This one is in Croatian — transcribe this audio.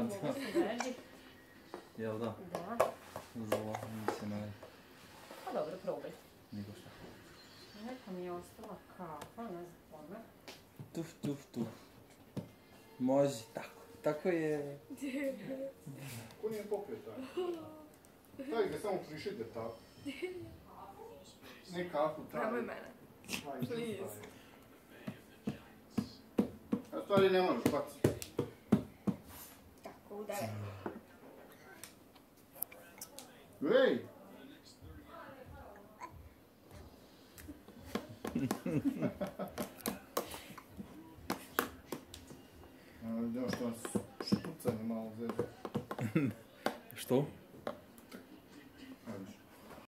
mogu se veži. Jel da? Da. Zlo, vidi se na... Pa dobro, probaj. Niko šta. Neka mi je ostala kafa, ne znam kome. Tuf, tuf, tuf. Može, tako. Tako je. Ko nije popio taj? Taj ga samo prišide tako. Ne kafu, taj. Nemoj mene. Please. A stvari ne možeš baciti. Tako, udaraj. Ej! Idemo što nas štucanje malo zezati. Što?